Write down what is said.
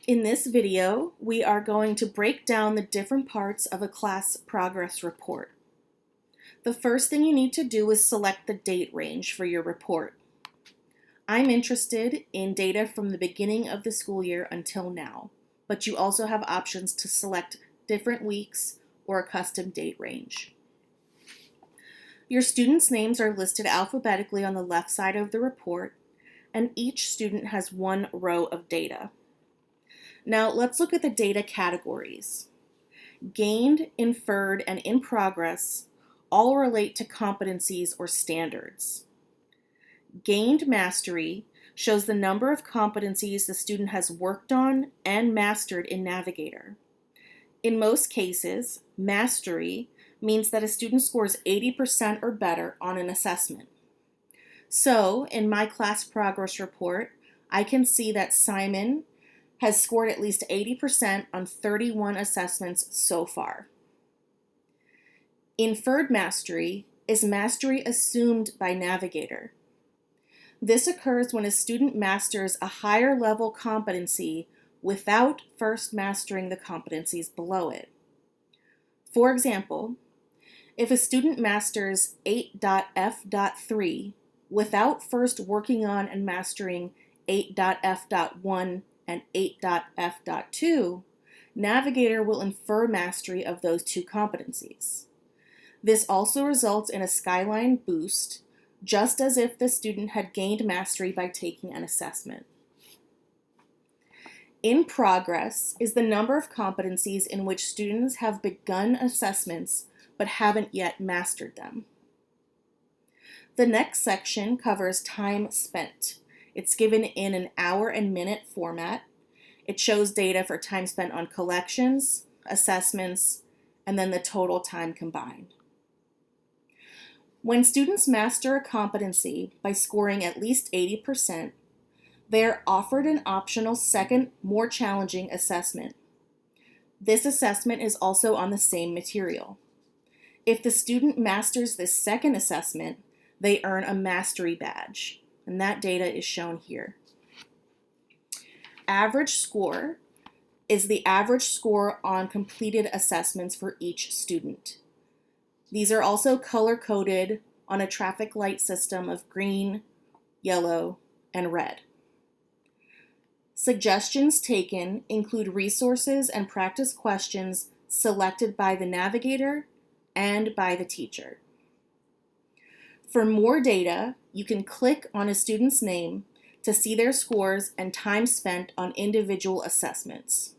In this video, we are going to break down the different parts of a class progress report. The first thing you need to do is select the date range for your report. I'm interested in data from the beginning of the school year until now, but you also have options to select different weeks or a custom date range. Your students' names are listed alphabetically on the left side of the report, and each student has one row of data. Now let's look at the data categories. Gained, inferred, and in progress all relate to competencies or standards. Gained mastery shows the number of competencies the student has worked on and mastered in Navigator. In most cases, mastery means that a student scores 80% or better on an assessment. So, in my class progress report, I can see that Simon has scored at least 80% on 31 assessments so far. Inferred mastery is mastery assumed by Navigator. This occurs when a student masters a higher level competency without first mastering the competencies below it. For example, if a student masters 8.f.3 without first working on and mastering 8.f.1 and 8.f.2, Navigator will infer mastery of those two competencies. This also results in a skyline boost, just as if the student had gained mastery by taking an assessment. In progress is the number of competencies in which students have begun assessments but haven't yet mastered them. The next section covers time spent. It's given in an hour and minute format. It shows data for time spent on collections, assessments, and then the total time combined. When students master a competency by scoring at least 80%, they are offered an optional second, more challenging assessment. This assessment is also on the same material. If the student masters this second assessment, they earn a mastery badge, and that data is shown here. Average score is the average score on completed assessments for each student. These are also color-coded on a traffic light system of green, yellow, and red. Suggestions taken include resources and practice questions selected by the Navigator and by the teacher. For more data, you can click on a student's name to see their scores and time spent on individual assessments.